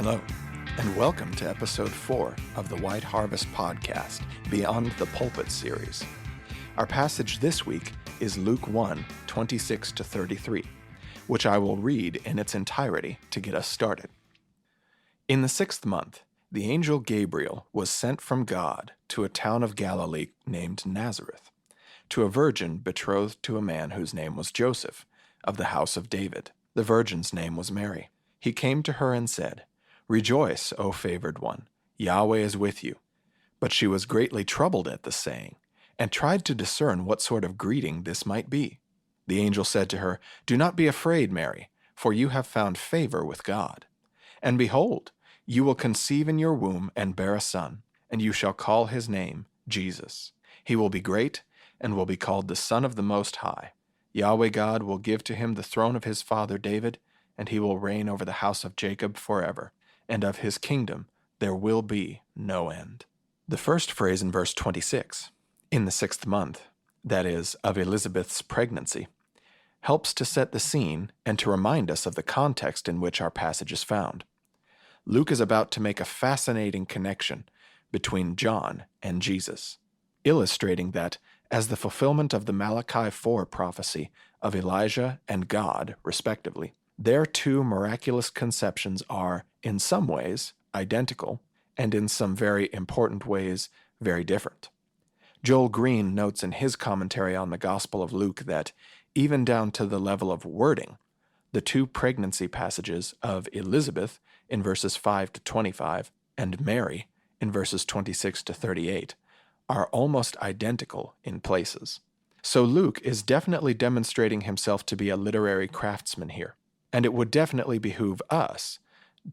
Hello, and welcome to Episode 4 of the White Harvest Podcast, Beyond the Pulpit series. Our passage this week is Luke 1, 26-33, which I will read in its entirety to get us started. In the 6th month, the angel Gabriel was sent from God to a town of Galilee named Nazareth, to a virgin betrothed to a man whose name was Joseph, of the house of David. The virgin's name was Mary. He came to her and said, "Rejoice, O favored one, Yahweh is with you." But she was greatly troubled at the saying, and tried to discern what sort of greeting this might be. The angel said to her, "Do not be afraid, Mary, for you have found favor with God. And behold, you will conceive in your womb and bear a son, and you shall call his name Jesus. He will be great, and will be called the Son of the Most High. Yahweh God will give to him the throne of his father David, and he will reign over the house of Jacob forever, and of his kingdom there will be no end." The first phrase in verse 26, in the 6th month, that is, of Elizabeth's pregnancy, helps to set the scene and to remind us of the context in which our passage is found. Luke is about to make a fascinating connection between John and Jesus, illustrating that, as the fulfillment of the Malachi 4 prophecy of Elijah and God, respectively, their two miraculous conceptions are, in some ways, identical, and in some very important ways, very different. Joel Green notes in his commentary on the Gospel of Luke that, even down to the level of wording, the two pregnancy passages of Elizabeth in verses 5-25 and Mary in verses 26-38 are almost identical in places. So Luke is definitely demonstrating himself to be a literary craftsman here. And it would definitely behoove us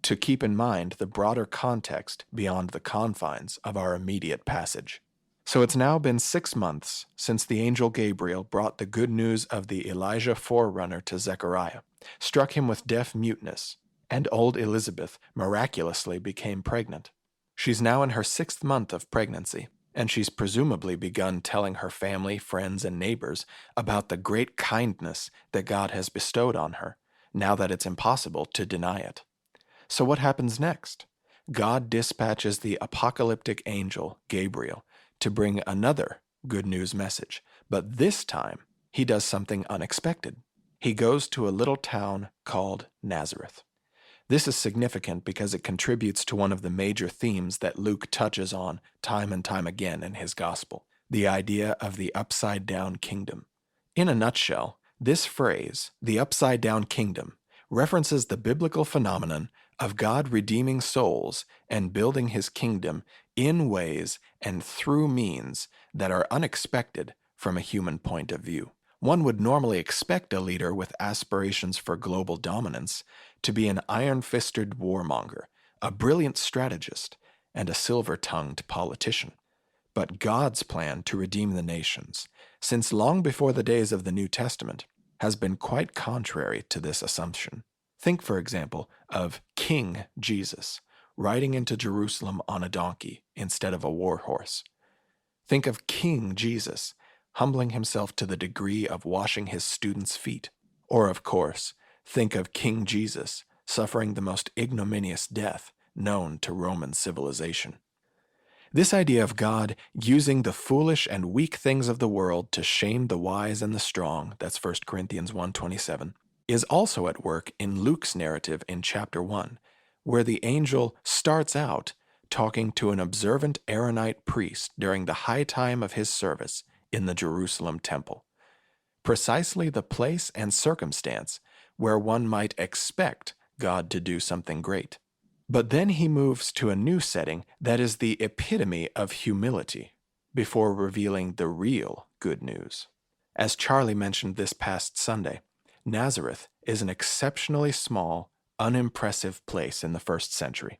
to keep in mind the broader context beyond the confines of our immediate passage. So it's now been 6 months since the angel Gabriel brought the good news of the Elijah forerunner to Zechariah, struck him with deaf muteness, and old Elizabeth miraculously became pregnant. She's now in her 6th month of pregnancy, and she's presumably begun telling her family, friends, and neighbors about the great kindness that God has bestowed on her, now that it's impossible to deny it. So what happens next? God dispatches the apocalyptic angel, Gabriel, to bring another good news message, but this time he does something unexpected. He goes to a little town called Nazareth. This is significant because it contributes to one of the major themes that Luke touches on time and time again in his gospel, the idea of the upside-down kingdom. In a nutshell, this phrase, the upside-down kingdom, references the biblical phenomenon of God redeeming souls and building his kingdom in ways and through means that are unexpected from a human point of view. One would normally expect a leader with aspirations for global dominance to be an iron-fisted warmonger, a brilliant strategist, and a silver-tongued politician. But God's plan to redeem the nations, since long before the days of the New Testament, has been quite contrary to this assumption. Think, for example, of King Jesus riding into Jerusalem on a donkey instead of a war horse. Think of King Jesus humbling himself to the degree of washing his students' feet. Or, of course, think of King Jesus suffering the most ignominious death known to Roman civilization. This idea of God using the foolish and weak things of the world to shame the wise and the strong, that's 1 Corinthians 1:27, is also at work in Luke's narrative in chapter 1, where the angel starts out talking to an observant Aaronite priest during the high time of his service in the Jerusalem temple. Precisely the place and circumstance where one might expect God to do something great. But then he moves to a new setting that is the epitome of humility before revealing the real good news. As Charlie mentioned this past Sunday, Nazareth is an exceptionally small, unimpressive place in the 1st century.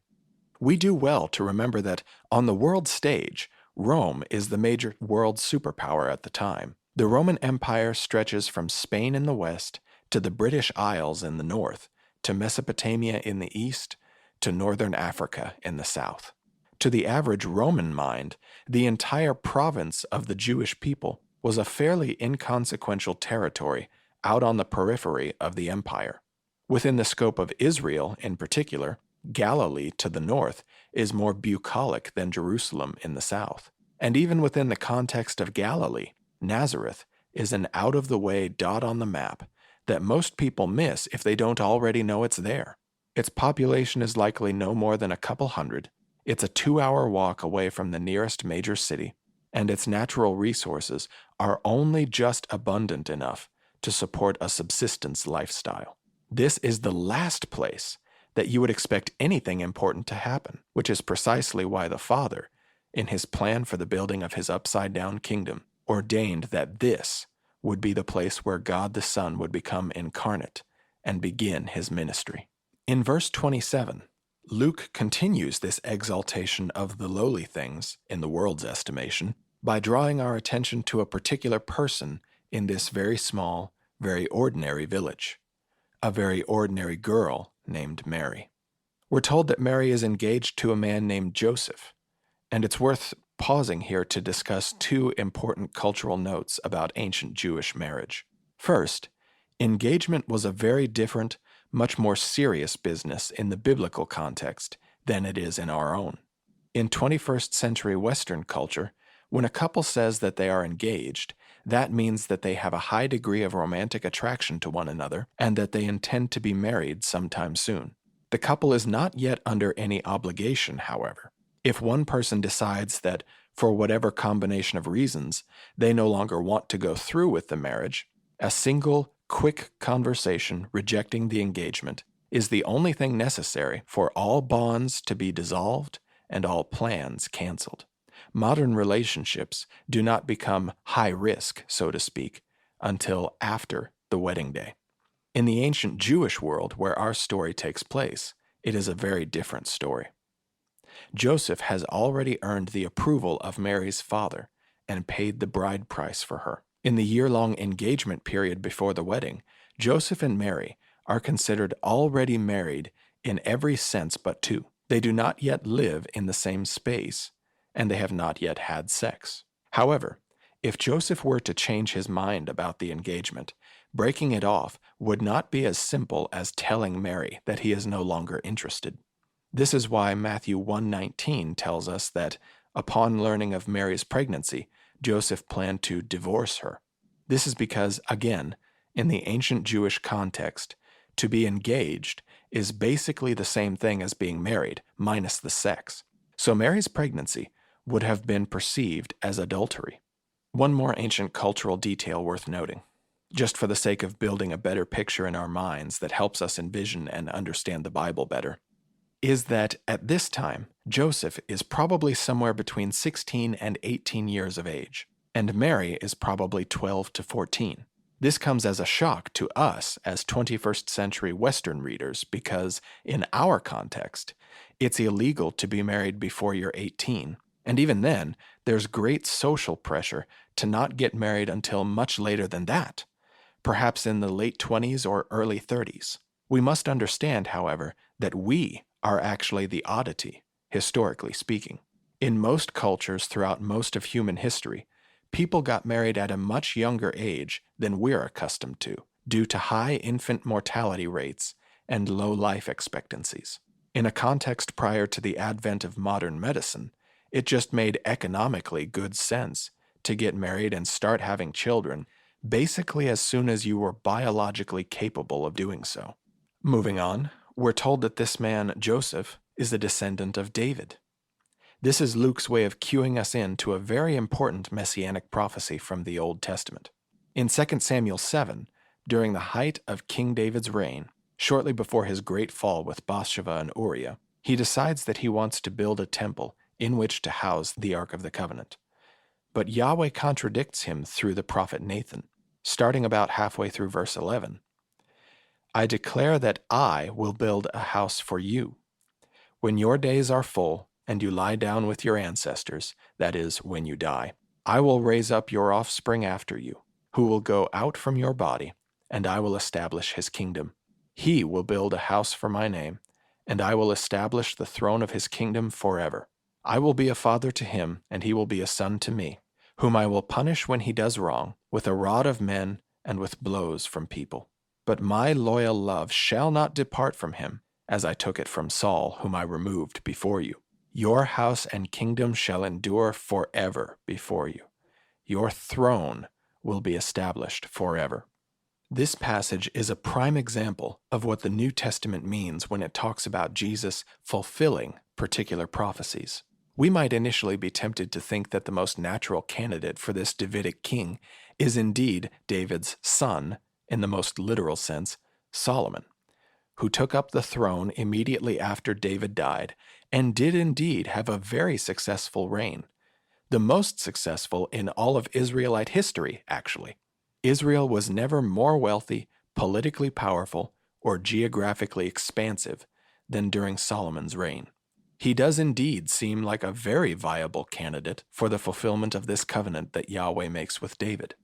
We do well to remember that on the world stage, Rome is the major world superpower at the time. The Roman Empire stretches from Spain in the west to the British Isles in the north, to Mesopotamia in the east, to northern Africa in the south. To the average Roman mind, the entire province of the Jewish people was a fairly inconsequential territory out on the periphery of the empire. Within the scope of Israel, in particular, Galilee to the north is more bucolic than Jerusalem in the south. And even within the context of Galilee, Nazareth is an out-of-the-way dot on the map that most people miss if they don't already know it's there. Its population is likely no more than a couple hundred. It's a 2-hour walk away from the nearest major city, and its natural resources are only just abundant enough to support a subsistence lifestyle. This is the last place that you would expect anything important to happen, which is precisely why the Father, in his plan for the building of his upside-down kingdom, ordained that this would be the place where God the Son would become incarnate and begin his ministry. In verse 27, Luke continues this exaltation of the lowly things, in the world's estimation, by drawing our attention to a particular person in this very small, very ordinary village, a very ordinary girl named Mary. We're told that Mary is engaged to a man named Joseph, and it's worth pausing here to discuss two important cultural notes about ancient Jewish marriage. First, engagement was a very different, much more serious business in the biblical context than it is in our own. In 21st century Western culture, when a couple says that they are engaged, that means that they have a high degree of romantic attraction to one another and that they intend to be married sometime soon. The couple is not yet under any obligation, however. If one person decides that, for whatever combination of reasons, they no longer want to go through with the marriage, a single, quick conversation rejecting the engagement is the only thing necessary for all bonds to be dissolved and all plans canceled. Modern relationships do not become high risk, so to speak, until after the wedding day. In the ancient Jewish world where our story takes place, it is a very different story. Joseph has already earned the approval of Mary's father and paid the bride price for her. In the year-long engagement period before the wedding, Joseph and Mary are considered already married in every sense but two. They do not yet live in the same space, and they have not yet had sex. However, if Joseph were to change his mind about the engagement, breaking it off would not be as simple as telling Mary that he is no longer interested. This is why Matthew 1:19 tells us that, upon learning of Mary's pregnancy, Joseph planned to divorce her. This is because, again, in the ancient Jewish context, to be engaged is basically the same thing as being married, minus the sex. So Mary's pregnancy would have been perceived as adultery. One more ancient cultural detail worth noting, just for the sake of building a better picture in our minds that helps us envision and understand the Bible better, is that at this time, Joseph is probably somewhere between 16 and 18 years of age, and Mary is probably 12 to 14. This comes as a shock to us as 21st century Western readers because, in our context, it's illegal to be married before you're 18, and even then, there's great social pressure to not get married until much later than that, perhaps in the late 20s or early 30s. We must understand, however, that we are actually the oddity, historically speaking. In most cultures throughout most of human history, people got married at a much younger age than we're accustomed to, due to high infant mortality rates and low life expectancies. In a context prior to the advent of modern medicine, it just made economically good sense to get married and start having children basically as soon as you were biologically capable of doing so. Moving on, we're told that this man, Joseph, is a descendant of David. This is Luke's way of cueing us in to a very important messianic prophecy from the Old Testament. In 2 Samuel 7, during the height of King David's reign, shortly before his great fall with Bathsheba and Uriah, he decides that he wants to build a temple in which to house the Ark of the Covenant. But Yahweh contradicts him through the prophet Nathan, starting about halfway through verse 11. I declare that I will build a house for you. When your days are full, and you lie down with your ancestors, that is, when you die, I will raise up your offspring after you, who will go out from your body, and I will establish his kingdom. He will build a house for my name, and I will establish the throne of his kingdom forever. I will be a father to him, and he will be a son to me, whom I will punish when he does wrong, with a rod of men and with blows from people. But my loyal love shall not depart from him, as I took it from Saul, whom I removed before you. Your house and kingdom shall endure forever before you. Your throne will be established forever." This passage is a prime example of what the New Testament means when it talks about Jesus fulfilling particular prophecies. We might initially be tempted to think that the most natural candidate for this Davidic king is indeed David's son, in the most literal sense, Solomon, who took up the throne immediately after David died and did indeed have a very successful reign. The most successful in all of Israelite history, actually. Israel was never more wealthy, politically powerful, or geographically expansive than during Solomon's reign. He does indeed seem like a very viable candidate for the fulfillment of this covenant that Yahweh makes with David.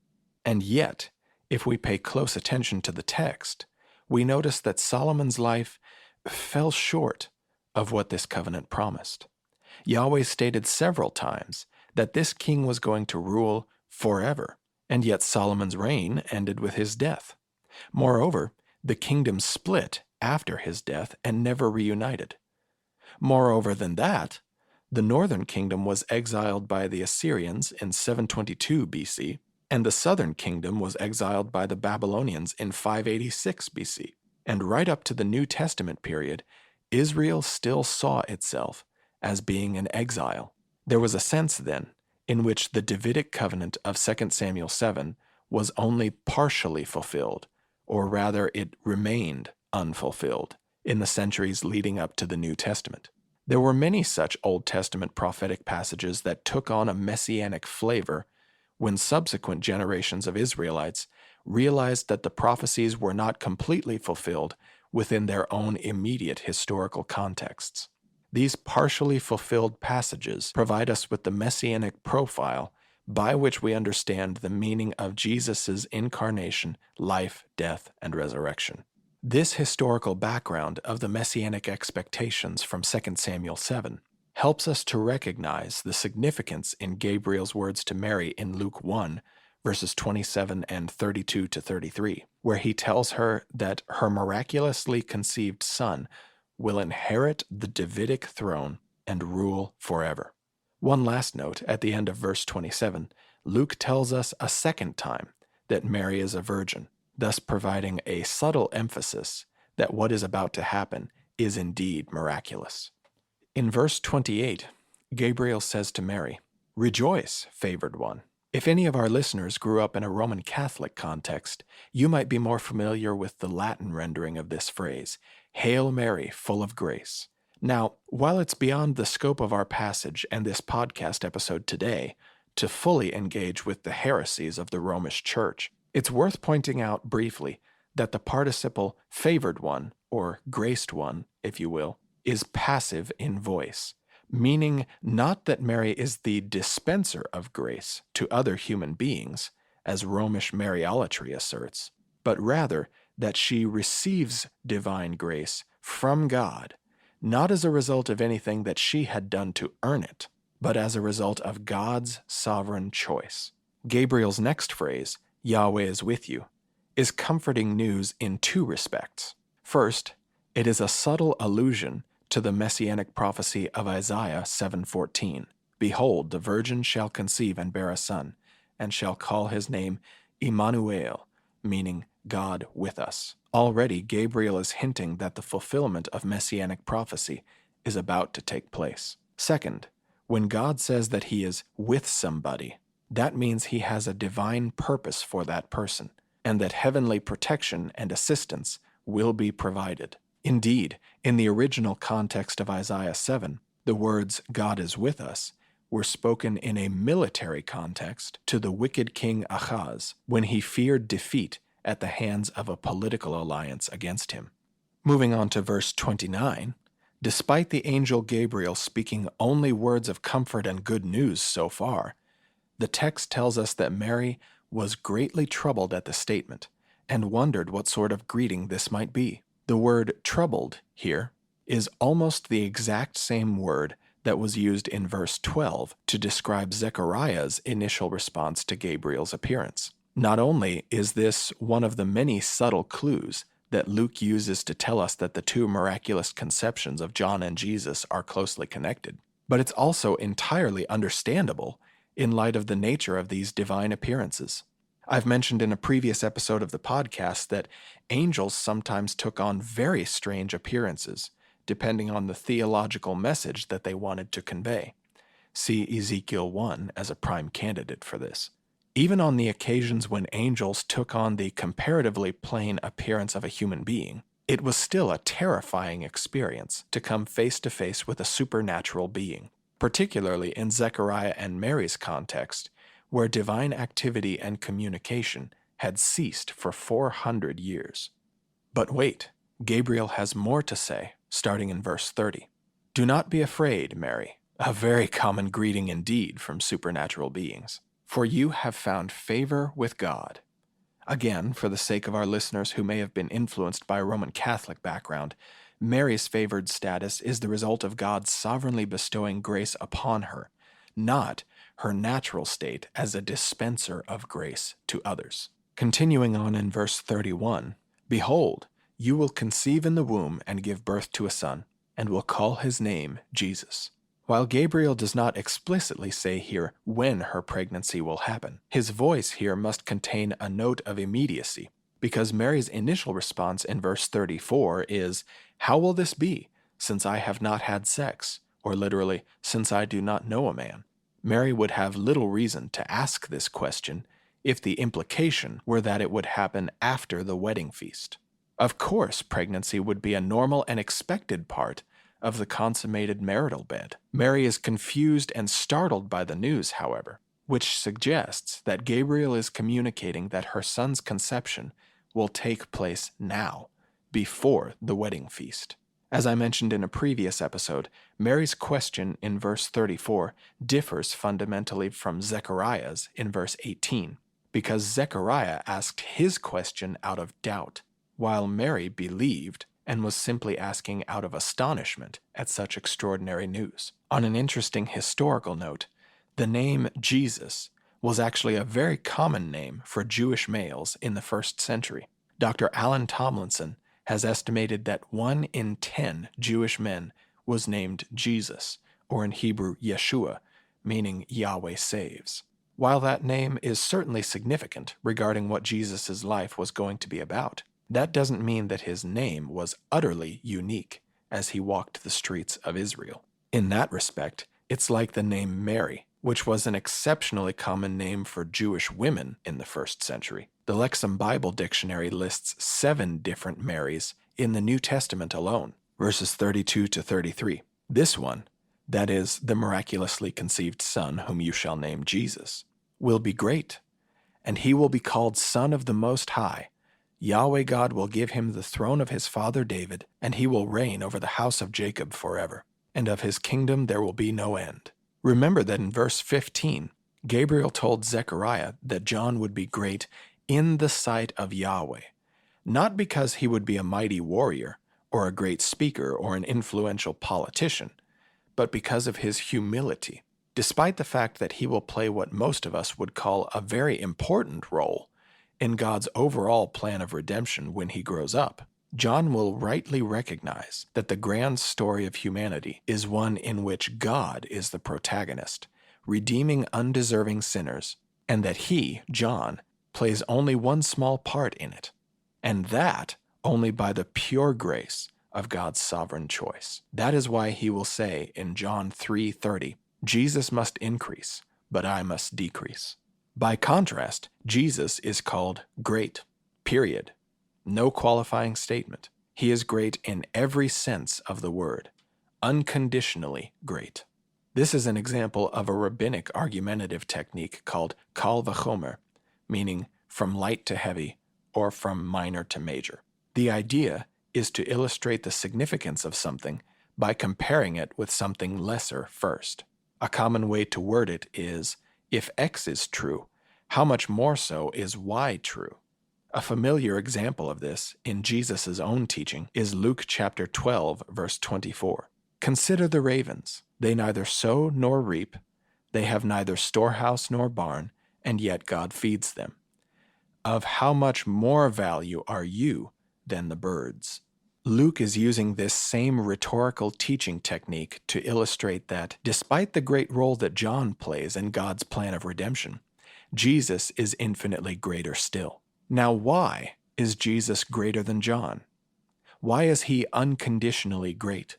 And yet, if we pay close attention to the text, we notice that Solomon's life fell short of what this covenant promised. Yahweh stated several times that this king was going to rule forever, and yet Solomon's reign ended with his death. Moreover, the kingdom split after his death and never reunited. Moreover than that, the northern kingdom was exiled by the Assyrians in 722 BC, and the southern kingdom was exiled by the Babylonians in 586 BC. And right up to the New Testament period, Israel still saw itself as being in exile. There was a sense then in which the Davidic covenant of 2 Samuel 7 was only partially fulfilled, or rather it remained unfulfilled, in the centuries leading up to the New Testament. There were many such Old Testament prophetic passages that took on a messianic flavor when subsequent generations of Israelites realized that the prophecies were not completely fulfilled within their own immediate historical contexts. These partially fulfilled passages provide us with the messianic profile by which we understand the meaning of Jesus' incarnation, life, death, and resurrection. This historical background of the messianic expectations from 2 Samuel 7 helps us to recognize the significance in Gabriel's words to Mary in Luke 1, verses 27 and 32 to 33, where he tells her that her miraculously conceived son will inherit the Davidic throne and rule forever. One last note at the end of verse 27, Luke tells us a second time that Mary is a virgin, thus providing a subtle emphasis that what is about to happen is indeed miraculous. In verse 28, Gabriel says to Mary, "Rejoice, favored one." If any of our listeners grew up in a Roman Catholic context, you might be more familiar with the Latin rendering of this phrase, "Hail Mary, full of grace." Now, while it's beyond the scope of our passage and this podcast episode today to fully engage with the heresies of the Romish Church, it's worth pointing out briefly that the participle favored one, or graced one, if you will, is passive in voice, meaning not that Mary is the dispenser of grace to other human beings, as Romish Mariolatry asserts, but rather that she receives divine grace from God, not as a result of anything that she had done to earn it, but as a result of God's sovereign choice. Gabriel's next phrase, "Yahweh is with you," is comforting news in two respects. First, it is a subtle allusion to the messianic prophecy of Isaiah 7:14. "Behold, the virgin shall conceive and bear a son, and shall call his name Immanuel," meaning God with us. Already, Gabriel is hinting that the fulfillment of messianic prophecy is about to take place. Second, when God says that he is with somebody, that means he has a divine purpose for that person, and that heavenly protection and assistance will be provided. Indeed, in the original context of Isaiah 7, the words "God is with us" were spoken in a military context to the wicked king Ahaz when he feared defeat at the hands of a political alliance against him. Moving on to verse 29, despite the angel Gabriel speaking only words of comfort and good news so far, the text tells us that Mary was greatly troubled at the statement and wondered what sort of greeting this might be. The word "troubled" here is almost the exact same word that was used in verse 12 to describe Zechariah's initial response to Gabriel's appearance. Not only is this one of the many subtle clues that Luke uses to tell us that the two miraculous conceptions of John and Jesus are closely connected. But it's also entirely understandable in light of the nature of these divine appearances. I've mentioned in a previous episode of the podcast that angels sometimes took on very strange appearances, depending on the theological message that they wanted to convey. See Ezekiel 1 as a prime candidate for this. Even on the occasions when angels took on the comparatively plain appearance of a human being, it was still a terrifying experience to come face to face with a supernatural being, particularly in Zechariah and Mary's context, where divine activity and communication had ceased for 400 years. But wait, Gabriel has more to say, starting in verse 30. "Do not be afraid, Mary," a very common greeting indeed from supernatural beings, "for you have found favor with God." Again, for the sake of our listeners who may have been influenced by a Roman Catholic background, Mary's favored status is the result of God sovereignly bestowing grace upon her, not her natural state as a dispenser of grace to others. Continuing on in verse 31, "Behold, you will conceive in the womb and give birth to a son, and will call his name Jesus." While Gabriel does not explicitly say here when her pregnancy will happen, his voice here must contain a note of immediacy, because Mary's initial response in verse 34 is, "How will this be, since I have not had sex?" Or literally, "since I do not know a man." Mary would have little reason to ask this question if the implication were that it would happen after the wedding feast. Of course, pregnancy would be a normal and expected part of the consummated marital bed. Mary is confused and startled by the news, however, which suggests that Gabriel is communicating that her son's conception will take place now, before the wedding feast. As I mentioned in a previous episode, Mary's question in verse 34 differs fundamentally from Zechariah's in verse 18, because Zechariah asked his question out of doubt, while Mary believed and was simply asking out of astonishment at such extraordinary news. On an interesting historical note, the name Jesus was actually a very common name for Jewish males in the first century. Dr. Alan Tomlinson has estimated that 1 in 10 Jewish men was named Jesus, or in Hebrew Yeshua, meaning Yahweh saves. While that name is certainly significant regarding what Jesus' life was going to be about, that doesn't mean that his name was utterly unique as he walked the streets of Israel. In that respect, it's like the name Mary, which was an exceptionally common name for Jewish women in the first century. The Lexham Bible Dictionary lists 7 different Marys in the New Testament alone, verses 32 to 33. This one, that is, the miraculously conceived Son whom you shall name Jesus, will be great, and he will be called Son of the Most High. Yahweh God will give him the throne of his father David, and he will reign over the house of Jacob forever, and of his kingdom there will be no end. Remember that in verse 15, Gabriel told Zechariah that John would be great in the sight of Yahweh, not because he would be a mighty warrior, or a great speaker, or an influential politician, but because of his humility. Despite the fact that he will play what most of us would call a very important role in God's overall plan of redemption when he grows up, John will rightly recognize that the grand story of humanity is one in which God is the protagonist, redeeming undeserving sinners, and that he, John, plays only one small part in it, and that only by the pure grace of God's sovereign choice. That is why he will say in John 3:30, "Jesus must increase, but I must decrease." By contrast, Jesus is called great, period. No qualifying statement. He is great in every sense of the word, unconditionally great. This is an example of a rabbinic argumentative technique called kal vachomer, meaning from light to heavy or from minor to major. The idea is to illustrate the significance of something by comparing it with something lesser first. A common way to word it is, if X is true, how much more so is Y true? A familiar example of this in Jesus' own teaching is Luke chapter 12, verse 24. "Consider the ravens. They neither sow nor reap. They have neither storehouse nor barn, and yet God feeds them. Of how much more value are you than the birds. Luke is using this same rhetorical teaching technique to illustrate that, despite the great role that John plays in God's plan of redemption, Jesus is infinitely greater still. Now, why is Jesus greater than John? Why is he unconditionally great?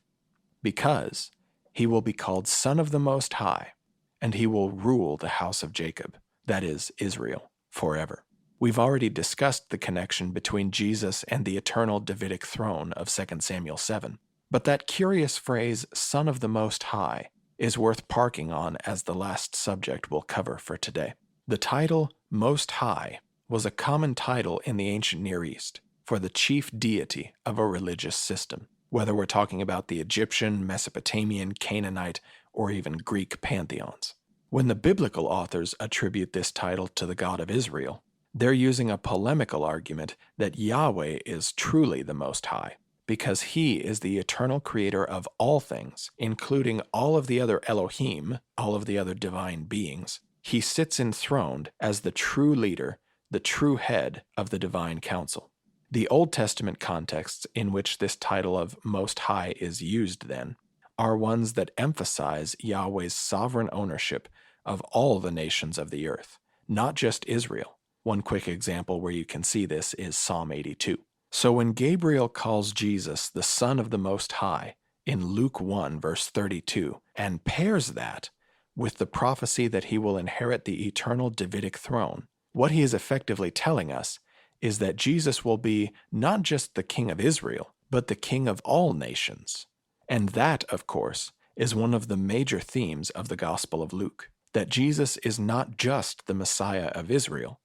Because he will be called Son of the Most High, and he will rule the house of Jacob, that is, Israel, forever. We've already discussed the connection between Jesus and the eternal Davidic throne of 2 Samuel 7, but that curious phrase, Son of the Most High, is worth parking on as the last subject we'll cover for today. The title Most High was a common title in the ancient Near East for the chief deity of a religious system, whether we're talking about the Egyptian, Mesopotamian, Canaanite, or even Greek pantheons. When the biblical authors attribute this title to the God of Israel, they're using a polemical argument that Yahweh is truly the Most High, because he is the eternal creator of all things, including all of the other Elohim, all of the other divine beings. He sits enthroned as the true leader, the true head of the divine council. The Old Testament contexts in which this title of Most High is used, then, are ones that emphasize Yahweh's sovereign ownership of all the nations of the earth, not just Israel. One quick example where you can see this is Psalm 82. So when Gabriel calls Jesus the Son of the Most High in Luke 1, verse 32, and pairs that with the prophecy that he will inherit the eternal Davidic throne, what he is effectively telling us is that Jesus will be not just the King of Israel, but the King of all nations. And that, of course, is one of the major themes of the Gospel of Luke, that Jesus is not just the Messiah of Israel,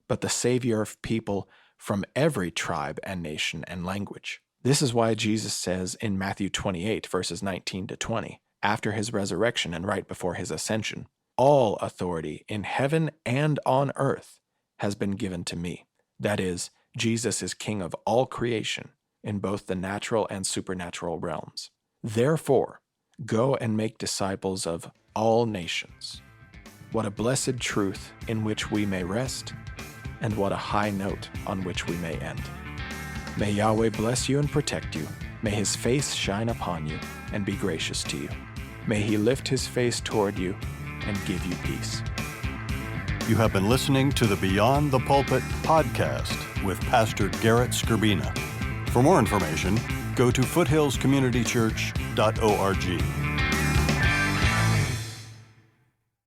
but the Savior of people from every tribe and nation and language. This is why Jesus says in Matthew 28, verses 19 to 20, after his resurrection and right before his ascension, all authority in heaven and on earth has been given to me. That is, Jesus is King of all creation in both the natural and supernatural realms. Therefore, go and make disciples of all nations. What a blessed truth in which we may rest, and what a high note on which we may end. May Yahweh bless you and protect you. May his face shine upon you and be gracious to you. May he lift his face toward you and give you peace. You have been listening to the Beyond the Pulpit podcast with Pastor Garrett Skirbina. For more information, go to foothillscommunitychurch.org.